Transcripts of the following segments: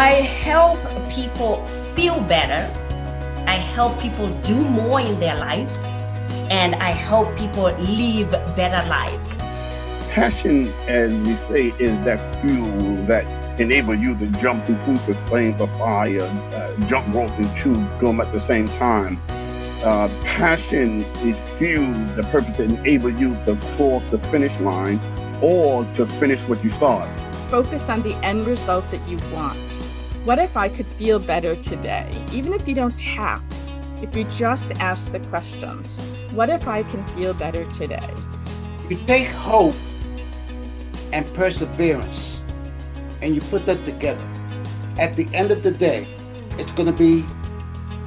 I help people feel better. I help people do more in their lives. And I help people live better lives. Passion, as we say, is that fuel that enable you to jump through hoops with flames of fire, jump rope and chew gum at the same time. Passion is fuel, the purpose to enable you to cross the finish line or to finish what you start. Focus on the end result that you want. What if I could feel better today? Even if you don't tap, if you just ask the questions, what if I can feel better today? You take hope and perseverance and you put that together. At the end of the day, it's going to be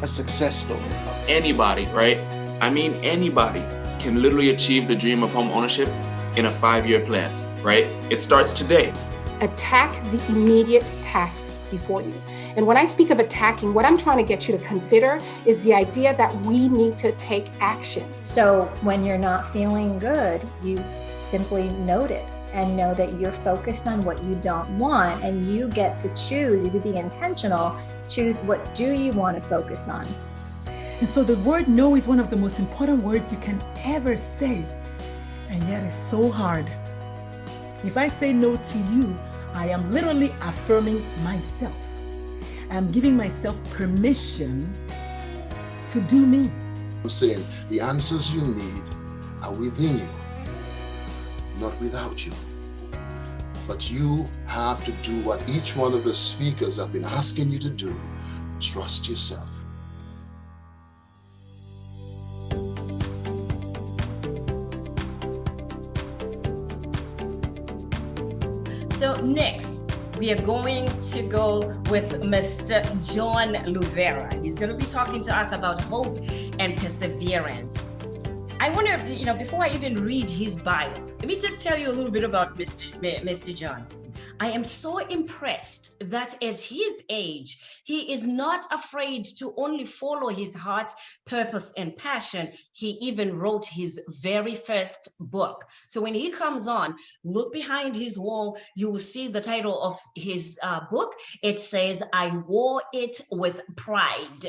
a success story. Anybody, right? I mean, anybody can literally achieve the dream of home ownership in a 5-year plan, right? It starts today. Attack the immediate tasks before you. And when I speak of attacking, what I'm trying to get you to consider is the idea that we need to take action. So when you're not feeling good, you simply note it and know that you're focused on what you don't want, and you get to choose. You could be intentional, choose what do you want to focus on. And so the word no is one of the most important words you can ever say, and yet it's so hard. If I say no to you, I am literally affirming myself. I'm giving myself permission to do me. I'm saying the answers you need are within you, not without you. But you have to do what each one of the speakers have been asking you to do. Trust yourself. So next, we are going to go with Mr. John Lluvera. He's going to be talking to us about hope and perseverance. I wonder, before I even read his bio, let me just tell you a little bit about Mr. John. I am so impressed that at his age, he is not afraid to only follow his heart's purpose and passion. He even wrote his very first book. So when he comes on, look behind his wall, you will see the title of his book. It says, I Wore It with Pride.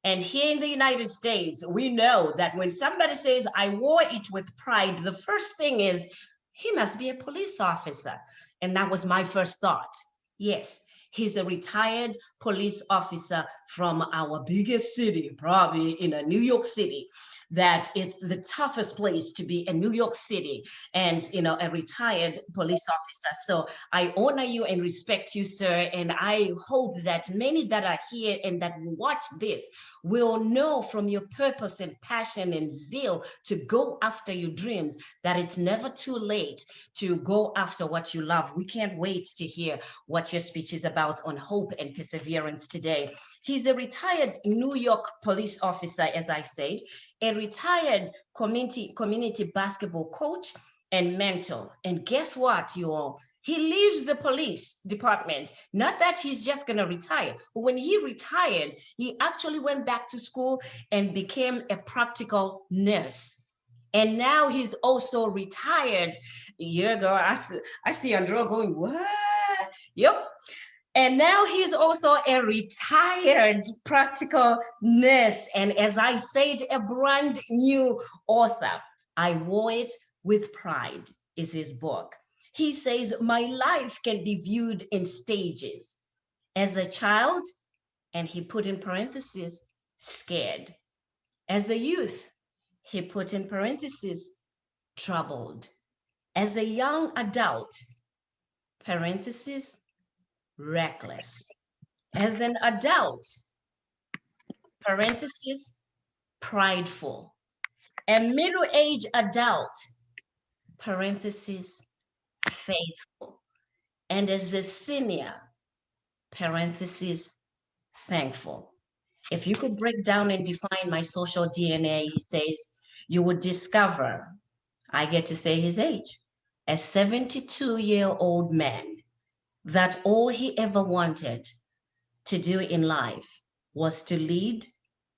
And here in the United States, we know that when somebody says, I wore it with pride, the first thing is, he must be a police officer. And that was my first thought. Yes, he's a retired police officer from our biggest city, probably in New York City, that it's the toughest place to be in New York City, and a retired police officer. So I honor you and respect you, sir. And I hope that many that are here and that watch this will know from your purpose and passion and zeal to go after your dreams that it's never too late to go after what you love. We can't wait to hear what your speech is about on hope and perseverance today. He's a retired New York police officer, as I said, a retired community basketball coach and mentor. And guess what, you all? He leaves the police department. Not that he's just going to retire, but when he retired, he actually went back to school and became a practical nurse. And now he's also retired. Yeah, girl, I see Andrea going, what? Yep. And now he's also a retired practical nurse. And as I said, a brand new author. I Wore It with Pride is his book. He says, my life can be viewed in stages. As a child, and he put in parentheses, scared. As a youth, he put in parentheses, troubled. As a young adult, parentheses, reckless. As an adult, parentheses, prideful. A middle-aged adult, parentheses, faithful. And as a senior, parentheses, thankful. If you could break down and define my social DNA, he says, you would discover, I get to say his age, a 72-year-old man, that all he ever wanted to do in life was to lead,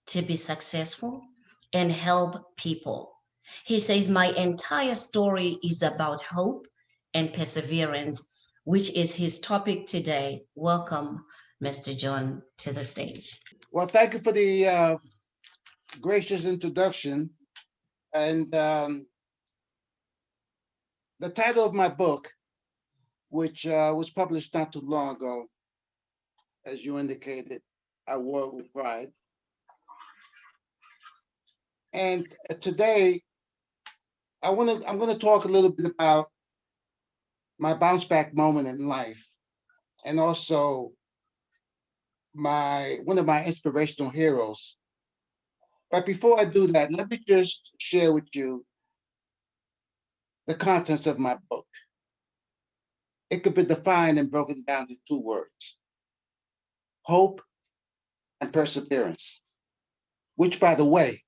to be successful, and help people. He says, my entire story is about hope and perseverance, which is his topic today. Welcome, Mr. John to the stage. Well, thank you for the gracious introduction. And the title of my book, which was published not too long ago, as you indicated, I wore it with pride. And today, I'm gonna talk a little bit about my bounce back moment in life, and also one of my inspirational heroes. But before I do that, let me just share with you the contents of my book. It could be defined and broken down to two words: hope and perseverance, which, by the way,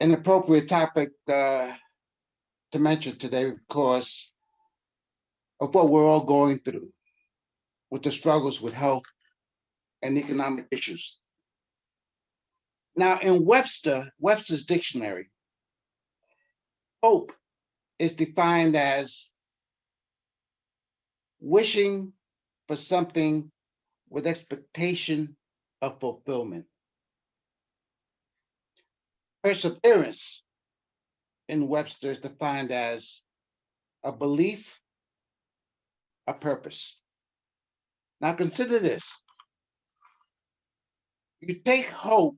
an appropriate topic to mention today because of what we're all going through with the struggles with health and economic issues. Now, in Webster's dictionary, hope is defined as wishing for something with expectation of fulfillment. Perseverance in Webster is defined as a belief, a purpose. Now, consider this: you take hope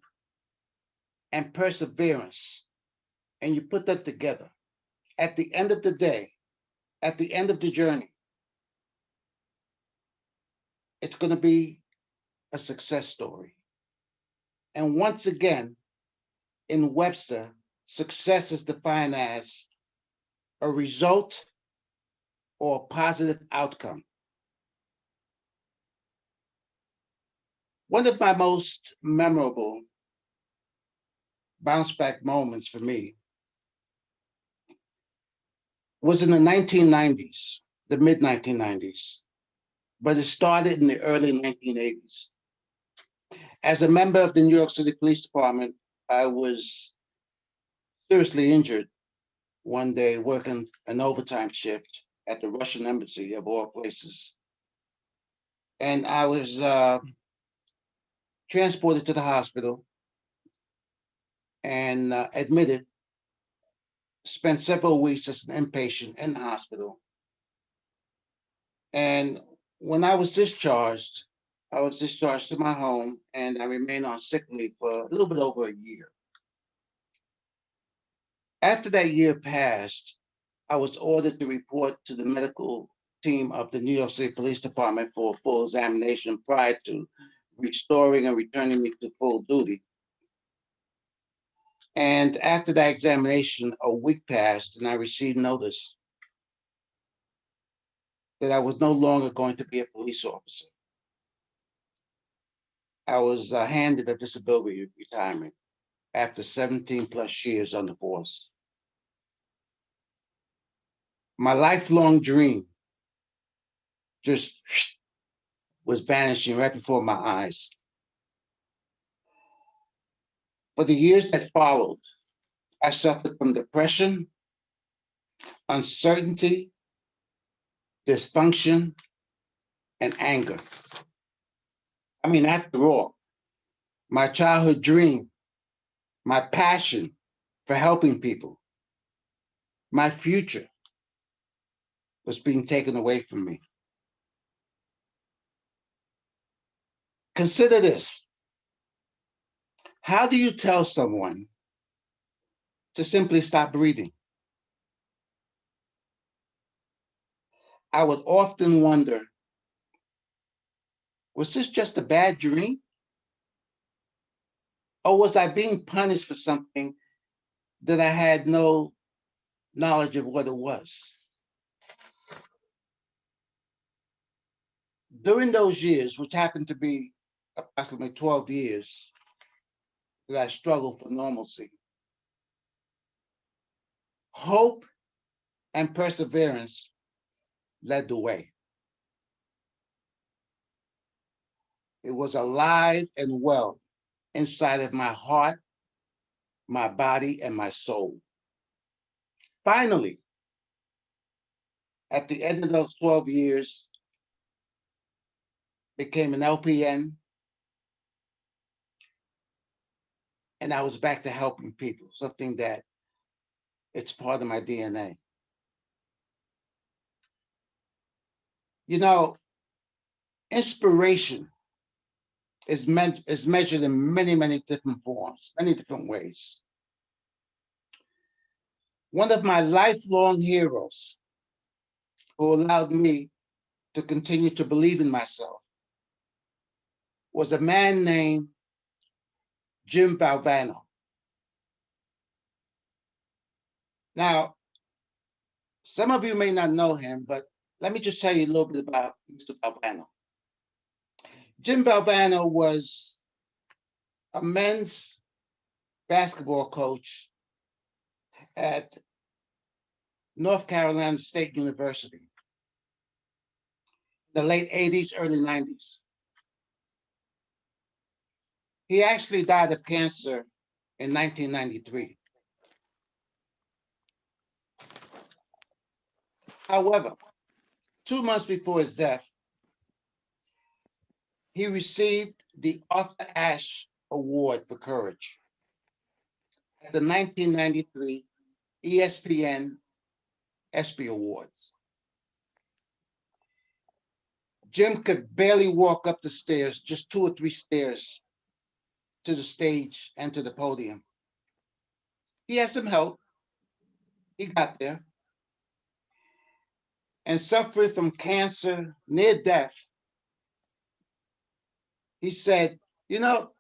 and perseverance and you put that together. At the end of the day, at the end of the journey, it's going to be a success story. And once again, in Webster, success is defined as a result or a positive outcome. One of my most memorable bounce back moments for me was in the 1990s, the mid 1990s, but it started in the early 1980s. As a member of the New York City Police Department, I was seriously injured one day working an overtime shift at the Russian embassy, of all places. And I was transported to the hospital and admitted, spent several weeks as an inpatient in the hospital. And when I was discharged to my home, and I remained on sick leave for a little bit over a year. After that year passed, I was ordered to report to the medical team of the New York City Police Department for a full examination prior to restoring and returning me to full duty. And after that examination, a week passed, and I received notice that I was no longer going to be a police officer. I was handed a disability retirement after 17 plus years on the force. My lifelong dream just was vanishing right before my eyes. For the years that followed, I suffered from depression, uncertainty, dysfunction, and anger. I mean, after all, my childhood dream, my passion for helping people, my future was being taken away from me. Consider this. How do you tell someone to simply stop breathing? I would often wonder, was this just a bad dream? Or was I being punished for something that I had no knowledge of what it was? During those years, which happened to be approximately 12 years, that I struggled for normalcy, hope and perseverance led the way. It was alive and well inside of my heart, my body, and my soul. Finally, at the end of those 12 years, became an LPN, and I was back to helping people, something that it's part of my DNA. You know, inspiration is measured in many, many different forms, many different ways. One of my lifelong heroes who allowed me to continue to believe in myself was a man named Jim Valvano. Now, some of you may not know him, but let me just tell you a little bit about Mr. Valvano. Jim Valvano was a men's basketball coach at North Carolina State University in the late 80s, early 90s. He actually died of cancer in 1993. However, 2 months before his death, he received the Arthur Ashe Award for Courage at the 1993 ESPN ESPY Awards. Jim could barely walk up the stairs, just 2 or 3 stairs to the stage and to the podium. He had some help. He got there. And suffering from cancer, near death, he said, you know,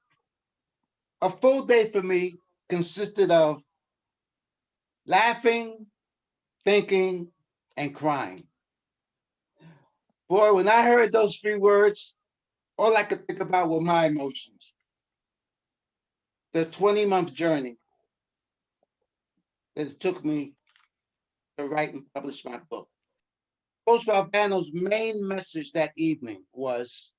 a full day for me consisted of laughing, thinking, and crying. Boy, when I heard those 3 words, all I could think about were my emotions. The 20-month journey that it took me to write and publish my book. Coach Valvano's main message that evening was,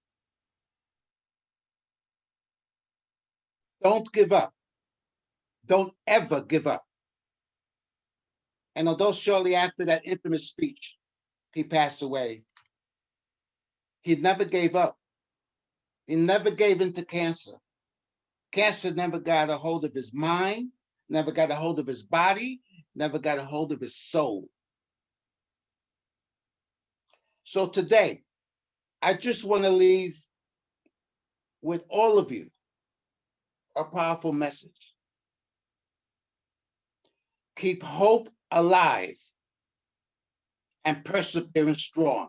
don't give up. Don't ever give up. And although shortly after that infamous speech, he passed away, he never gave up. He never gave in to cancer. Cancer never got a hold of his mind, never got a hold of his body, never got a hold of his soul. So today, I just want to leave with all of you a powerful message. Keep hope alive and perseverance strong.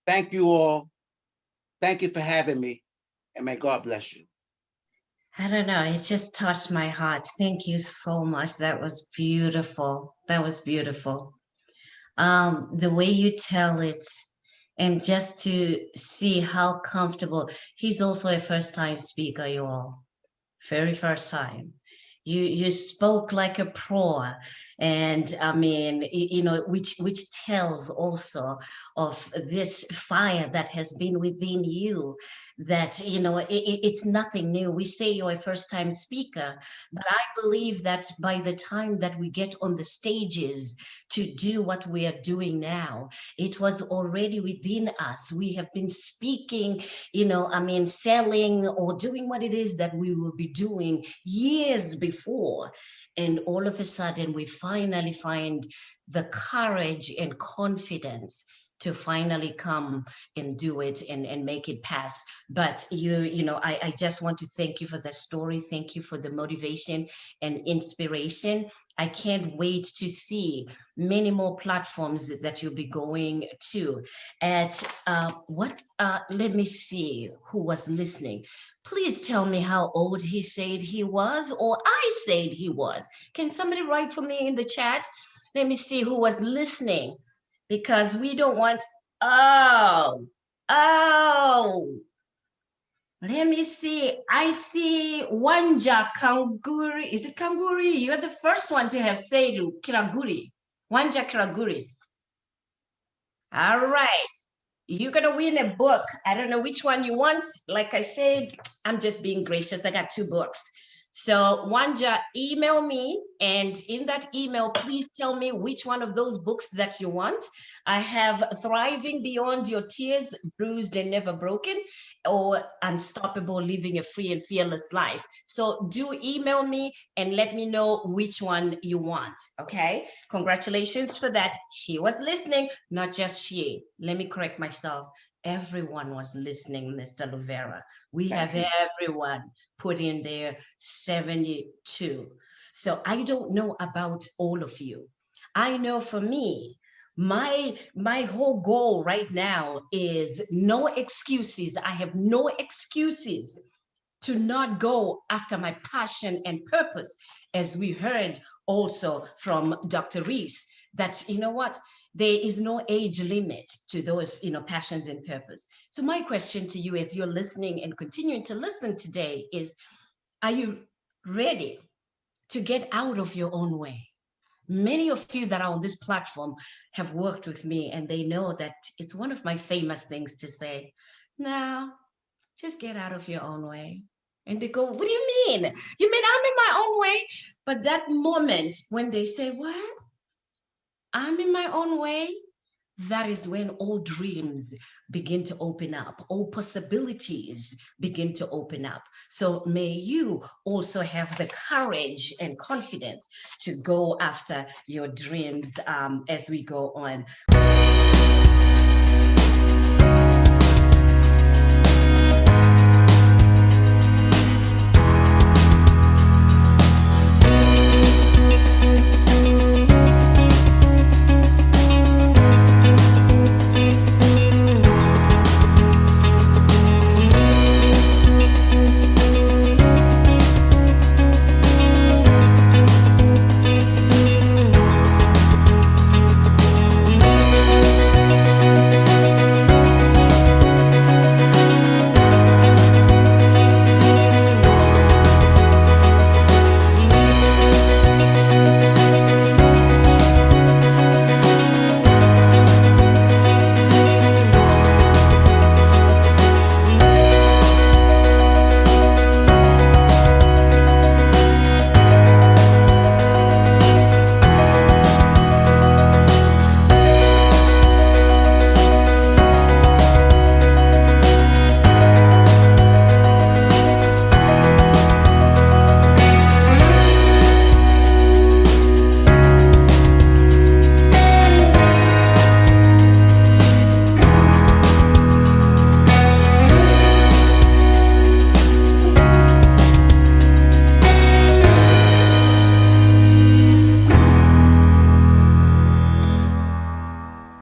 Thank you all. Thank you for having me, and may God bless you. I don't know, it just touched my heart. Thank you so much. That was beautiful. That was beautiful. The way you tell it, and just to see how comfortable. He's also a first-time speaker, you all. Very first time. You spoke like a pro, and I mean, you know, which tells also of this fire that has been within you, that, you know, it's nothing new. We say you're a first time speaker, but I believe that by the time that we get on the stages to do what we are doing now, it was already within us. We have been speaking, you know, I mean, selling or doing what it is that we will be doing years before. And all of a sudden, we finally find the courage and confidence to finally come and do it and make it pass. But you know, I just want to thank you for the story. Thank you for the motivation and inspiration. I can't wait to see many more platforms that you'll be going to. At let me see who was listening. Please tell me how old he said he was, or I said he was. Can somebody write for me in the chat? Let me see who was listening, because we don't want, oh, let me see. I see Wanja Kanguri. Is it Kanguri? You're the first one to have said Kiraguri. Wanja Kiraguri. All right. You're going to win a book. I don't know which one you want. Like I said, I'm just being gracious. I got 2 books. So Wanja, email me, and in that email, please tell me which one of those books that you want. I have Thriving Beyond Your Tears, Bruised and Never Broken, or Unstoppable, Living a Free and Fearless Life. So do email me and let me know which one you want, okay? Congratulations for that. She was listening, not just she. Let me correct myself. Everyone was listening, Mr. Lluvera. We have everyone put in their 72. So I don't know about all of you. I know for me, my whole goal right now is no excuses. I have no excuses to not go after my passion and purpose, as we heard also from Dr. Reese, that, you know what, there is no age limit to those, passions and purpose. So my question to you as you're listening and continuing to listen today is, are you ready to get out of your own way? Many of you that are on this platform have worked with me, and they know that it's one of my famous things to say, no, just get out of your own way. And they go, what do you mean? You mean I'm in my own way? But that moment when they say, what? I'm in my own way? That is when all dreams begin to open up, all possibilities begin to open up. So may you also have the courage and confidence to go after your dreams as we go on.